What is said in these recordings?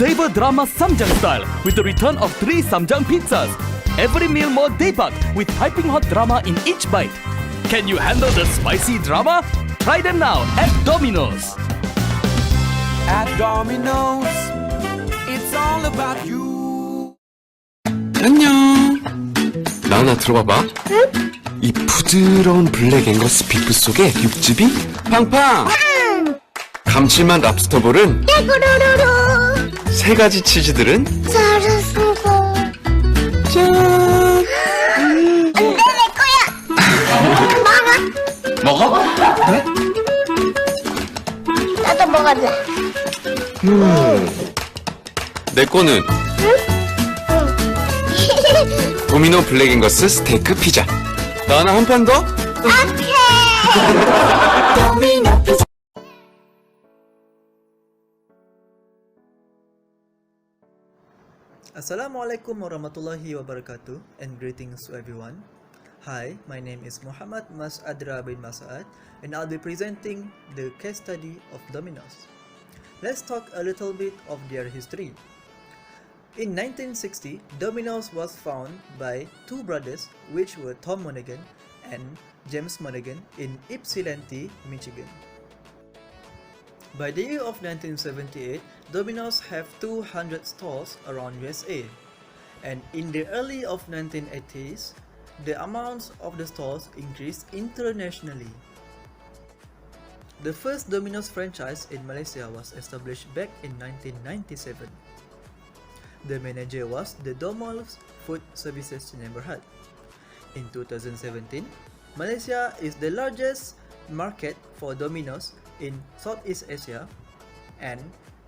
Savor drama Samjang style with the return of 3 Samjang pizzas. Every meal more debug with piping hot drama in each bite. Can you handle the spicy drama? Try them now at Domino's. At Domino's, it's all about you. 안녕. 나은아 들어봐봐. 이 부드러운 블랙 앵거스 비프 속에 육즙이 팡팡. 감칠맛 랍스터볼은 야구루루루 3가지 치즈들은 잘했어. 짠. 안돼 내 거야. 먹어? 그래? 나도 먹을래. 내 거는 도미노 블랙 앵거스 스테이크 피자. 나은아 한 판 더? 오케이. Assalamualaikum warahmatullahi wabarakatuh and greetings to everyone. Hi, my name is Muhammad Mas'adra bin Mas'ad and I'll be presenting the case study of Domino's. Let's talk a little bit of their history. In 1960, Domino's was founded by two brothers which were Tom Monaghan and James Monaghan in Ypsilanti, Michigan. By the year of 1978, Domino's have 200 stores around USA, and in the early of 1980s, the amounts of the stores increased internationally. The first Domino's franchise in Malaysia was established back in 1997. The manager was the Domino's Food Services Neighborhood. In 2017, Malaysia is the largest market for Domino's in Southeast Asia and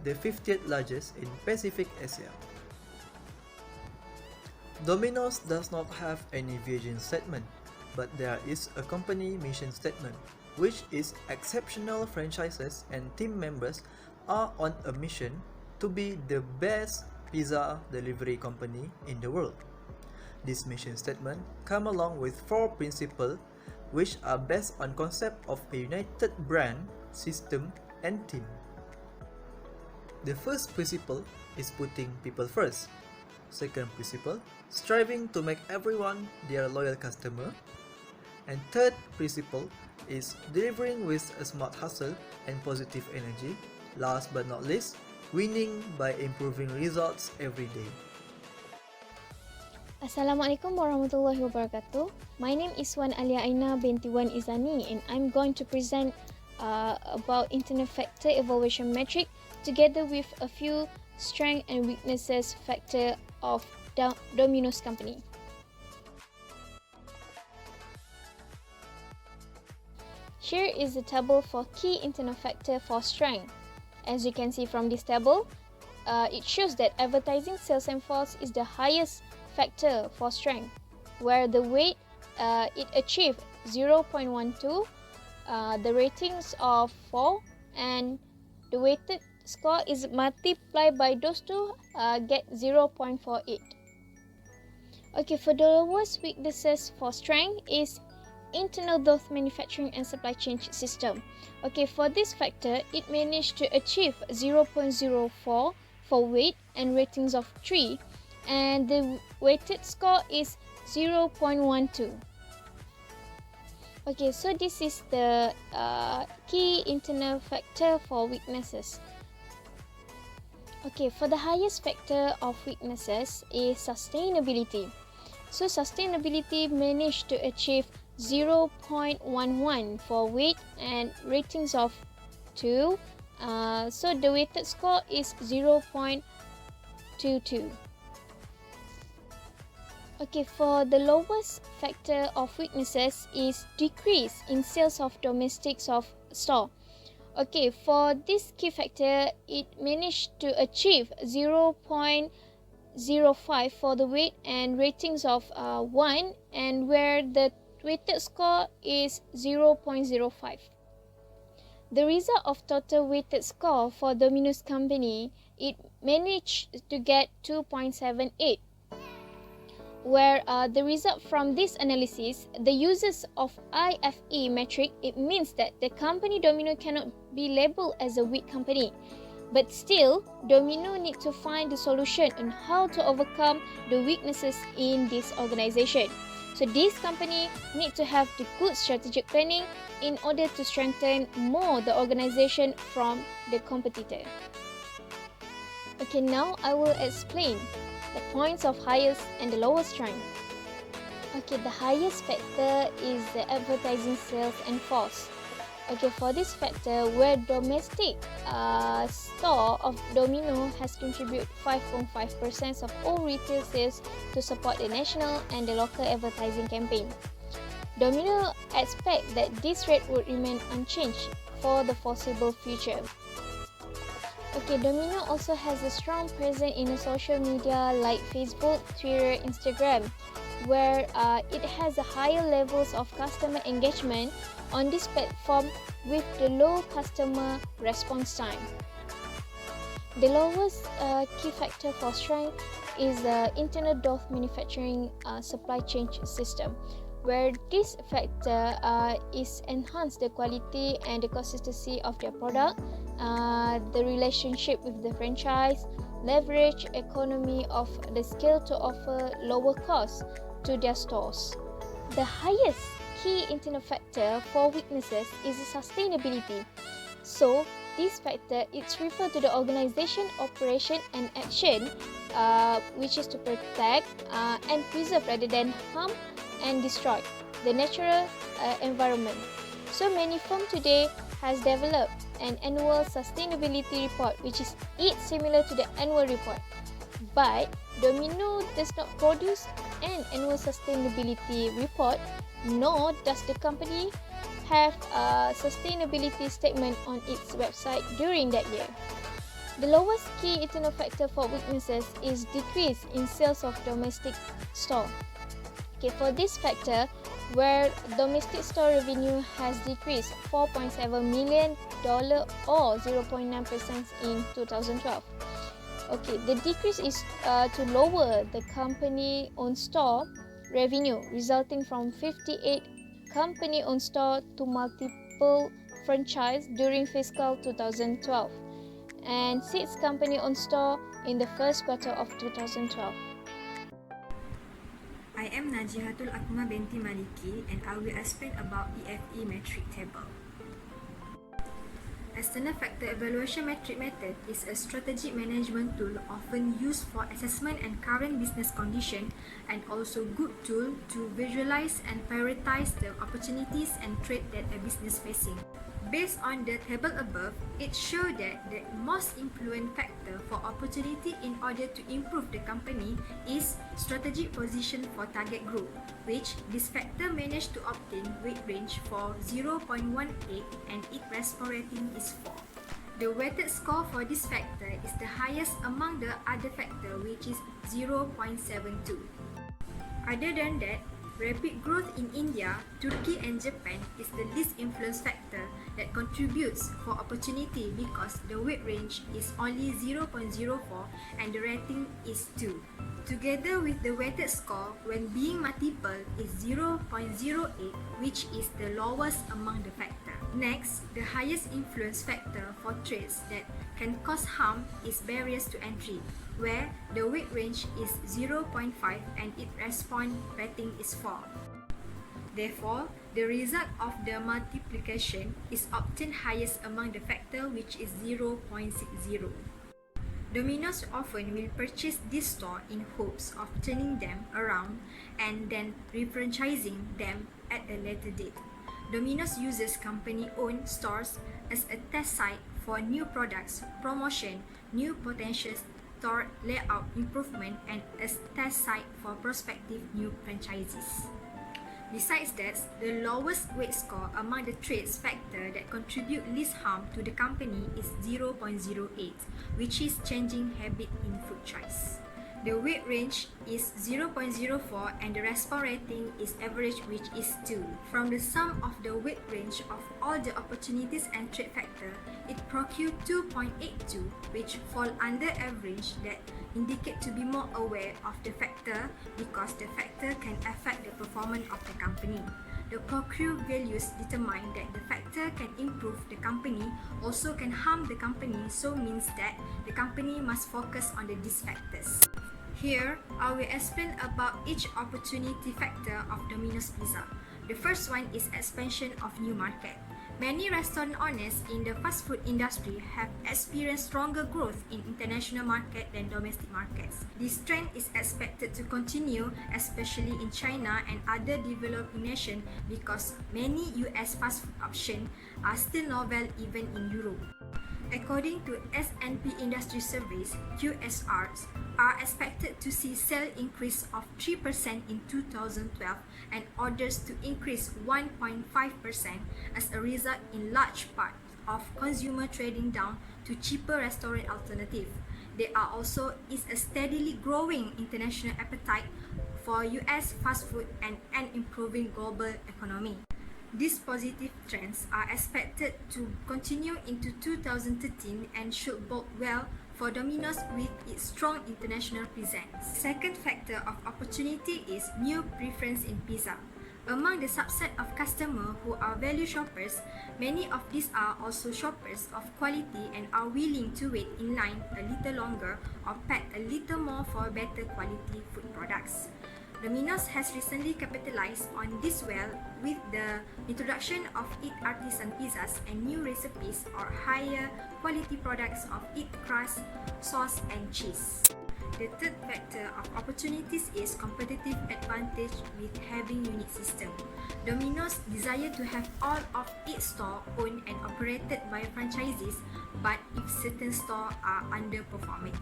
the 50th largest in Pacific Asia. Domino's does not have any vision statement, but there is a company mission statement, which is exceptional franchises and team members are on a mission to be the best pizza delivery company in the world. This mission statement come along with 4 principles which are based on concept of a united brand, system, and team. The first principle is putting people first. Second principle, striving to make everyone their loyal customer. And third principle is delivering with a smart hustle and positive energy. Last but not least, winning by improving results every day. Assalamualaikum warahmatullahi wabarakatuh. My name is Wan Alia Aina binti Wan Izani and I'm going to present about internal factor evaluation metric together with a few strength and weaknesses factor of Domino's company. Here is the table for key internal factor for strength. As you can see from this table, it shows that advertising sales and falls is the highest factor for strength, where the weight it achieved 0.12, the ratings of 4, and the weighted score is multiplied by those two, get 0.48. Okay, for the lowest weaknesses for strength is internal both manufacturing and supply chain system. Okay, for this factor, it managed to achieve 0.04 for weight and ratings of 3, and the weighted score is 0.12. Okay, so this is the key internal factor for weaknesses. Okay, for the highest factor of weaknesses is sustainability. So sustainability managed to achieve 0.11 for weight and ratings of 2. So the weighted score is 0.22. Okay, for the lowest factor of weaknesses is decrease in sales of domestics of store. Okay, for this key factor, it managed to achieve 0.05 for the weight and ratings of 1, and where the weighted score is 0.05. The result of total weighted score for Domino's company, it managed to get 2.78. Where the result from this analysis, the uses of IFE metric, it means that the company Domino cannot be labeled as a weak company. But still, Domino need to find the solution on how to overcome the weaknesses in this organization. So this company need to have the good strategic planning in order to strengthen more the organization from the competitor. Okay, now I will explain the points of highest and the lowest strength. Okay, the highest factor is the advertising sales and force. Okay, for this factor, where domestic store of Domino has contributed 5.5% of all retail sales to support the national and the local advertising campaign. Domino expect that this rate would remain unchanged for the foreseeable future. Okay, Domino also has a strong presence in the social media like Facebook, Twitter, Instagram, where it has a higher levels of customer engagement on this platform with the low customer response time. The lowest key factor for strength is the internal DOF manufacturing supply chain system, where this factor is enhance the quality and the consistency of their product, the relationship with the franchise, leverage economy of the scale to offer lower costs to their stores. The highest key internal factor for weaknesses is sustainability. So, this factor is referred to the organization, operation and action, which is to protect and preserve rather than harm and destroy the natural environment. So many firms today has developed an annual sustainability report, which is similar to the annual report. But Domino does not produce an annual sustainability report, nor does the company have a sustainability statement on its website during that year. The lowest key internal factor for weaknesses is decrease in sales of domestic store. Okay, for this factor, where domestic store revenue has decreased $4.7 million or 0.9% in 2012. Okay, the decrease is to lower the company-owned store revenue, resulting from 58 company-owned store to multiple franchise during fiscal 2012 and 6 company-owned store in the first quarter of 2012. I am Najihatul Akma binti Maliki and I will explain about EFE metric table. External Factor Evaluation Metric Method is a strategic management tool often used for assessment and current business condition and also good tool to visualize and prioritize the opportunities and threats that a business facing. Based on the table above, it shows that the most influent factor for opportunity in order to improve the company is strategic position for target group, which this factor managed to obtain weight range for 0.18 and its response rating is 4. The weighted score for this factor is the highest among the other factor, which is 0.72. Other than that, rapid growth in India, Turkey and Japan is the least influence factor that contributes for opportunity because the weight range is only 0.04 and the rating is 2. Together with the weighted score when being multiple is 0.08, which is the lowest among the factor. Next, the highest influence factor for traits that can cause harm is barriers to entry, where the weight range is 0.5 and its response rating is 4. Therefore, the result of the multiplication is obtained highest among the factor, which is 0.60. Domino's often will purchase this store in hopes of turning them around and then refranchising them at a later date. Domino's uses company-owned stores as a test site for new products, promotion, new potential store layout improvement, and as test site for prospective new franchisees. Besides that, the lowest weight score among the traits factor that contribute least harm to the company is 0.08, which is changing habit in food choice. The weight range is 0.04 and the response rating is average, which is 2. From the sum of the weight range of all the opportunities and trait factor, it procured 2.82, which fall under average that indicate to be more aware of the factor because the factor can affect the performance of the company. The core values determine that the factor can improve the company, also can harm the company, so means that the company must focus on these factors. Here, I will explain about each opportunity factor of Domino's Pizza. The first one is expansion of new market. Many restaurant owners in the fast food industry have experienced stronger growth in international market than domestic markets. This trend is expected to continue, especially in China and other developing nations, because many US fast food options are still novel even in Europe. According to S&P Industry Surveys, QSRs are expected to see sales increase of 3% in 2012 and orders to increase 1.5% as a result in large part of consumer trading down to cheaper restaurant alternative. There are also is a steadily growing international appetite for US fast food and an improving global economy. These positive trends are expected to continue into 2013 and should bode well for Domino's with its strong international presence. Second factor of opportunity is new preference in pizza. Among the subset of customers who are value shoppers, many of these are also shoppers of quality and are willing to wait in line a little longer or pay a little more for better quality food products. Domino's has recently capitalized on this well with the introduction of its artisan pizzas and new recipes or higher quality products of its crust, sauce, and cheese. The third factor of opportunities is competitive advantage with having unique system. Domino's desire to have all of its stores owned and operated by franchisees, but if certain stores are underperforming,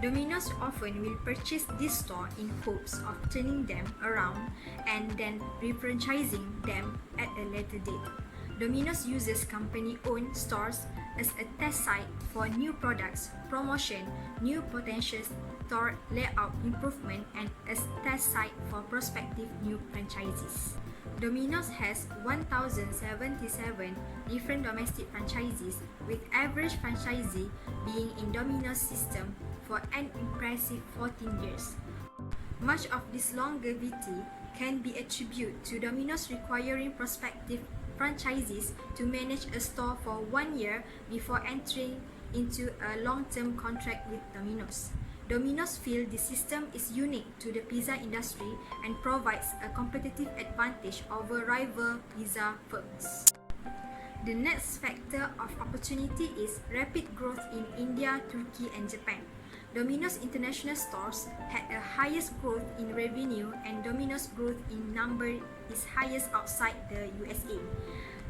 Domino's often will purchase this store in hopes of turning them around and then refranchising them at a later date. Domino's uses company-owned stores as a test site for new products, promotion, new potential store layout improvement, and as test site for prospective new franchisees. Domino's has 1,077 different domestic franchisees, with average franchisee being in Domino's system for an impressive 14 years. Much of this longevity can be attributed to Domino's requiring prospective franchisees to manage a store for 1 year before entering into a long-term contract with Domino's. Domino's feel the system is unique to the pizza industry and provides a competitive advantage over rival pizza firms. The next factor of opportunity is rapid growth in India, Turkey, and Japan. Domino's international stores had the highest growth in revenue, and Domino's growth in number is highest outside the USA.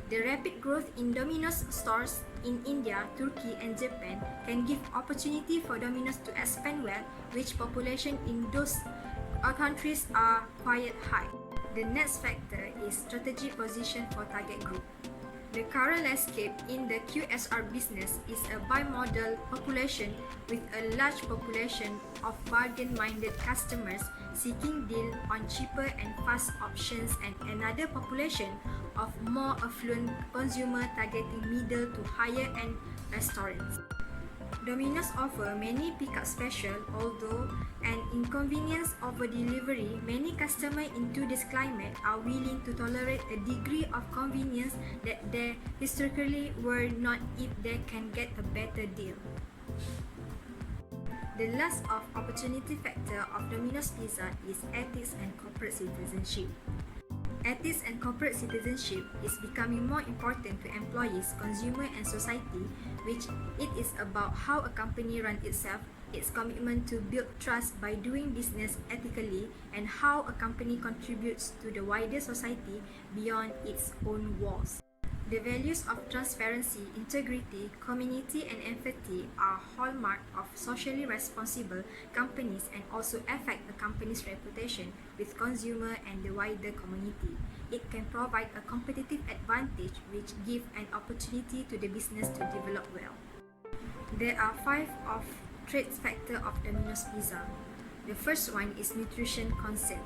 The rapid growth in Domino's stores in India, Turkey, and Japan can give opportunity for Domino's to expand well, which population in those countries are quite high. The next factor is strategic position for target group. The current landscape in the QSR business is a bimodal population with a large population of bargain-minded customers seeking deal on cheaper and fast options, and another population of more affluent consumer targeting middle to higher-end restaurants. Domino's offer many pickup special, although an inconvenience over delivery. Many customers in today's climate are willing to tolerate a degree of convenience that they historically were not if they can get a better deal. The last of opportunity factor of Domino's Pizza is ethics and corporate citizenship. Ethics and corporate citizenship is becoming more important to employees, consumers, and society, which it is about how a company runs itself, its commitment to build trust by doing business ethically, and how a company contributes to the wider society beyond its own walls. The values of transparency, integrity, community, and empathy are hallmark of socially responsible companies and also affect a company's reputation with consumer and the wider community. It can provide a competitive advantage which give an opportunity to the business to develop well. There are 5 of trade factor of Domino's Pizza. The first one is nutrition concern.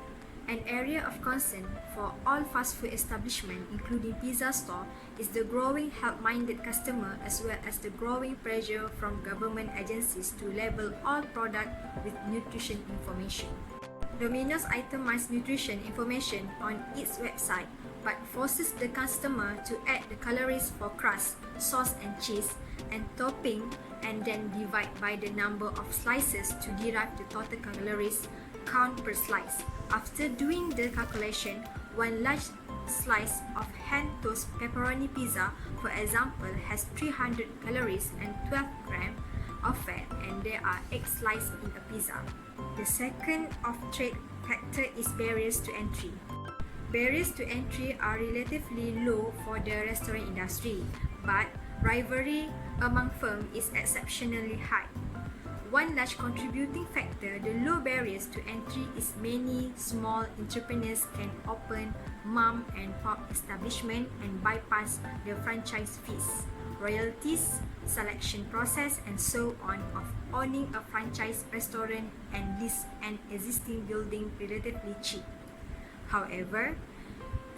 An area of concern for all fast food establishments, including pizza store, is the growing health-minded customer, as well as the growing pressure from government agencies to label all products with nutrition information. Domino's itemized nutrition information on its website but forces the customer to add the calories for crust, sauce and cheese, and topping, and then divide by the number of slices to derive the total calories count per slice. After doing the calculation, one large slice of hand-toast pepperoni pizza, for example, has 300 calories and 12 grams of fat, and there are 8 slices in a pizza. The second off-trade factor is barriers to entry. Barriers to entry are relatively low for the restaurant industry, but rivalry among firms is exceptionally high. One large contributing factor, the low barriers to entry, is many small entrepreneurs can open mom and pop establishment and bypass the franchise fees, royalties, selection process, and so on of owning a franchise restaurant and lease an existing building relatively cheap. However,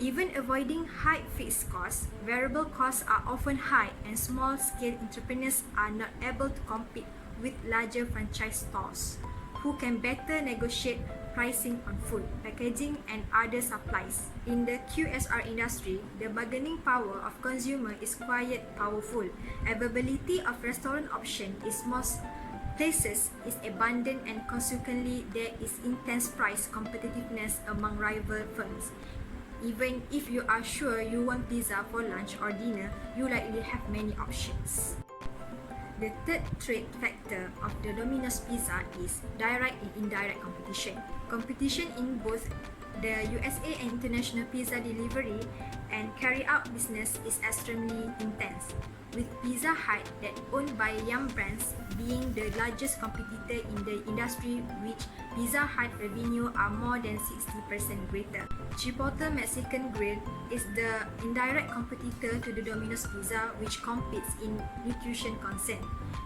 even avoiding high fixed costs, variable costs are often high, and small-scale entrepreneurs are not able to compete with larger franchise stores, who can better negotiate pricing on food, packaging, and other supplies. In the QSR industry, the bargaining power of consumer is quite powerful. Availability of restaurant option is most places is abundant, and consequently there is intense price competitiveness among rival firms. Even if you are sure you want pizza for lunch or dinner, you likely have many options. The third trade factor of the Domino's pizza is direct and indirect competition. Competition in both the USA and international pizza delivery and carry-out business is extremely intense, with Pizza Hut, that owned by Yum Brands, being the largest competitor in the industry, which Pizza Hut revenue are more than 60% greater. Chipotle Mexican Grill is the indirect competitor to the Domino's Pizza, which competes in nutrition content.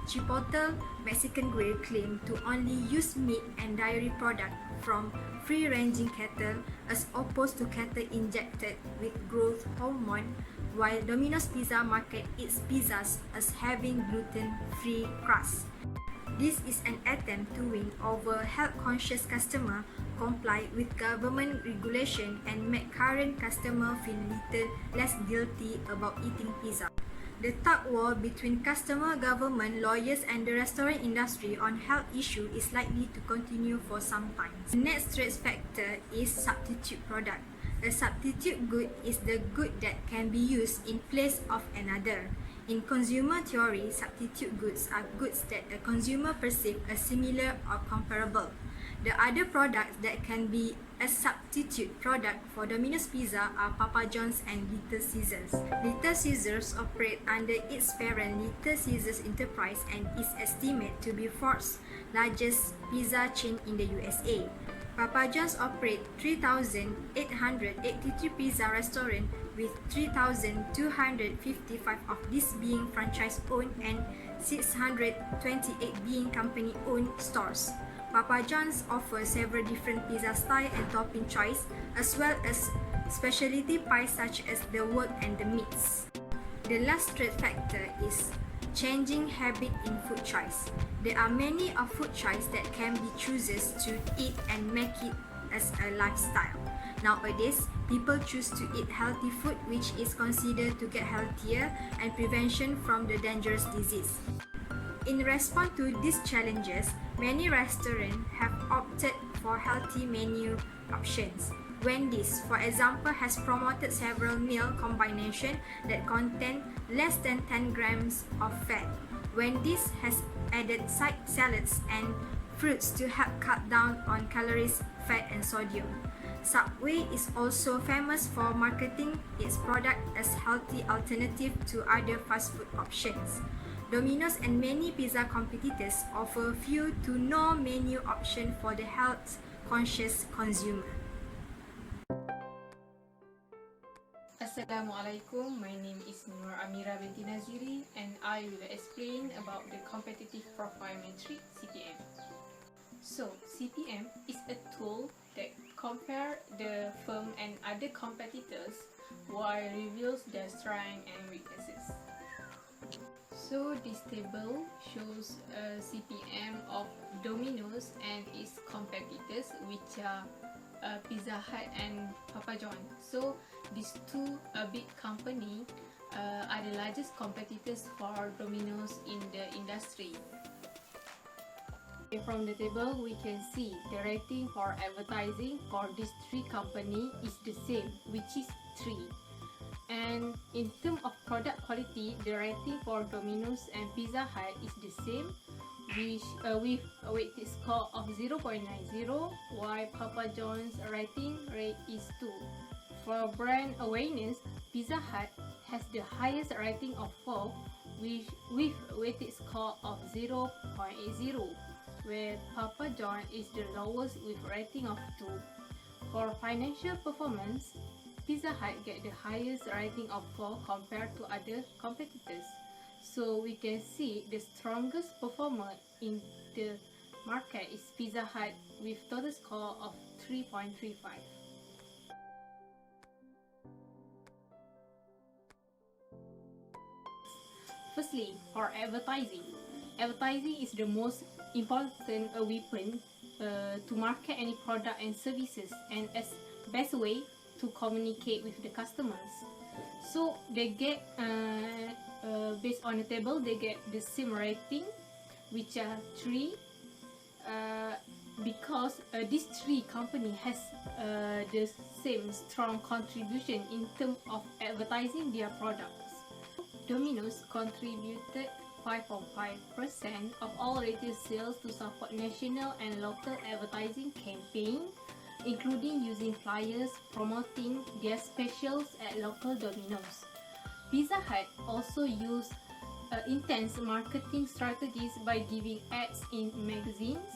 Chipotle Mexican Grill claims to only use meat and dairy products from free-ranging cattle as opposed to cattle injected with growth hormone, while Domino's Pizza market its pizzas as having gluten-free crust. This is an attempt to win over health-conscious customers, comply with government regulation, and make current customers feel little less guilty about eating pizza. The tug war between customer, government, lawyers, and the restaurant industry on health issues is likely to continue for some time. The next trade factor is substitute product. A substitute good is the good that can be used in place of another. In consumer theory, substitute goods are goods that the consumer perceives as similar or comparable. The other products that can be a substitute product for Domino's Pizza are Papa John's and Little Caesars. Little Caesars operate under its parent Little Caesars Enterprise and is estimated to be fourth largest pizza chain in the USA. Papa John's operates 3,883 pizza restaurants, with 3,255 of these being franchise-owned and 628 being company-owned stores. Papa John's offers several different pizza styles and topping choice, as well as specialty pies such as the wort and the meats. The last trade factor is changing habit in food choice. There are many of food choice that can be chooses to eat and make it as a lifestyle. Nowadays, people choose to eat healthy food, which is considered to get healthier and prevention from the dangerous disease. In response to these challenges, many restaurants have opted for healthy menu options. Wendy's, for example, has promoted several meal combinations that contain less than 10 grams of fat. Wendy's has added side salads and fruits to help cut down on calories, fat, and sodium. Subway is also famous for marketing its product as healthy alternative to other fast food options. Domino's and many pizza competitors offer few to no menu option for the health-conscious consumer. Assalamualaikum, my name is Nur Amira binti Naziri and I will explain about the competitive profile metric CPM. So, CPM is a tool that compares the firm and other competitors while reveals their strengths and weaknesses. So this table shows CPM of Domino's and its competitors, which are Pizza Hut and Papa John. So these two big company are the largest competitors for Domino's in the industry. From the table, we can see the rating for advertising for these three companies is the same, which is 3. And in terms of product quality, the rating for Domino's and Pizza Hut is the same, with a weighted score of 0.90, while Papa John's rating rate is 2. For brand awareness, Pizza Hut has the highest rating of 4, with a weighted score of 0.80, where Papa John is the lowest with rating of 2. For financial performance, Pizza Hut get the highest rating of 4 compared to other competitors. So we can see the strongest performer in the market is Pizza Hut with total score of 3.35. Firstly, for advertising. Advertising is the most important weapon to market any product and services, and as best way to communicate with the customers. So they get based on the table, they get the same rating, which are 3, because these 3 company has the same strong contribution in terms of advertising their products. Domino's contributed 5.5% of all retail sales to support national and local advertising campaign, including using flyers promoting their specials at local Domino's. Pizza Hut also used intense marketing strategies by giving ads in magazines,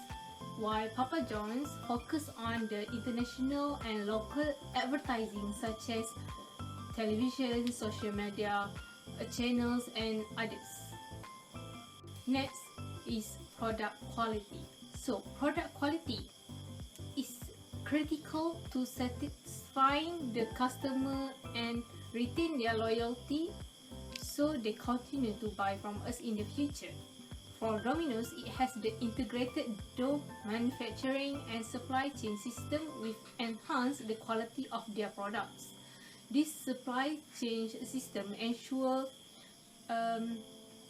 while Papa John's focused on the international and local advertising such as television, social media channels, and others. Next is product quality. So product quality is critical to satisfying the customer and retain their loyalty, so they continue to buy from us in the future. For Domino's, it has the integrated dough manufacturing and supply chain system which enhance the quality of their products. This supply chain system ensure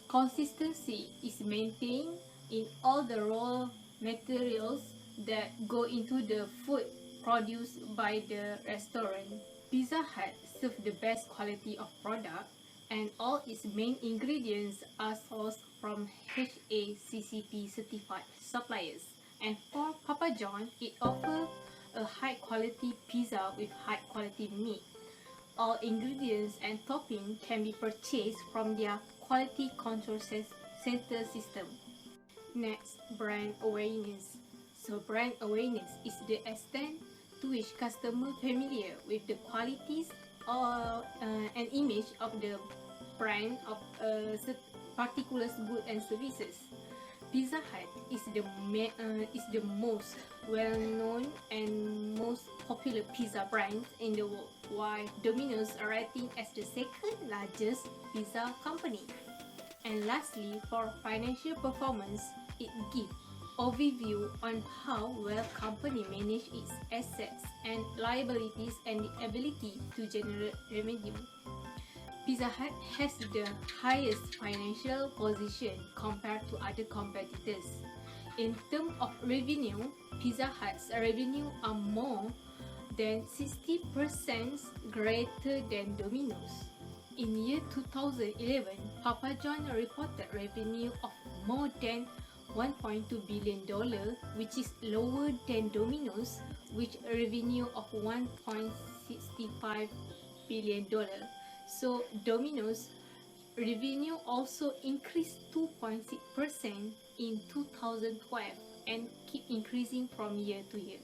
consistency is maintained in all the raw materials that go into the food produced by the restaurant. Pizza Hut serves the best quality of product, and all its main ingredients are sourced from HACCP certified suppliers. And for Papa John, it offers a high quality pizza with high quality meat. All ingredients and topping can be purchased from their quality control center system. Next, brand awareness. So brand awareness is the extent to which customers familiar with the qualities or an image of the brand of particular goods and services. Pizza Hut is the most well-known and most popular pizza brand in the world, while Domino's are rated as the second largest pizza company. And lastly, for financial performance, it gives overview on how well company manage its assets and liabilities and the ability to generate revenue. Pizza Hut has the highest financial position compared to other competitors. In terms of revenue, Pizza Hut's revenue are more than 60% greater than Domino's. In year 2011, Papa John reported revenue of more than $1.2 billion, which is lower than Domino's, which revenue of $1.65 billion. So Domino's revenue also increased 2.6% in 2012 and keep increasing from year to year.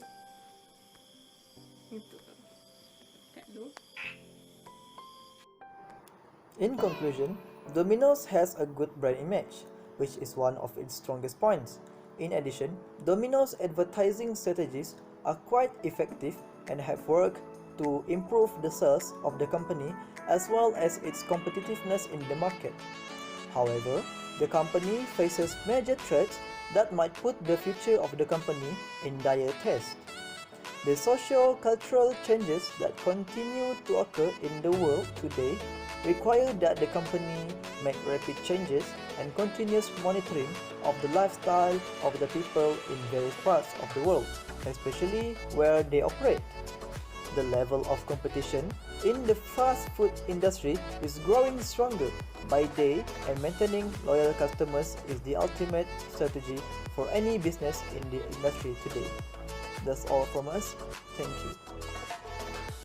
In conclusion, Domino's has a good brand image, which is one of its strongest points. In addition, Domino's advertising strategies are quite effective and have worked to improve the sales of the company as well as its competitiveness in the market. However, the company faces major threats that might put the future of the company in dire test. The socio-cultural changes that continue to occur in the world today require that the company make rapid changes and continuous monitoring of the lifestyle of the people in various parts of the world, especially where they operate. The level of competition in the fast food industry is growing stronger by day, and maintaining loyal customers is the ultimate strategy for any business in the industry today. That's all from us. Thank you.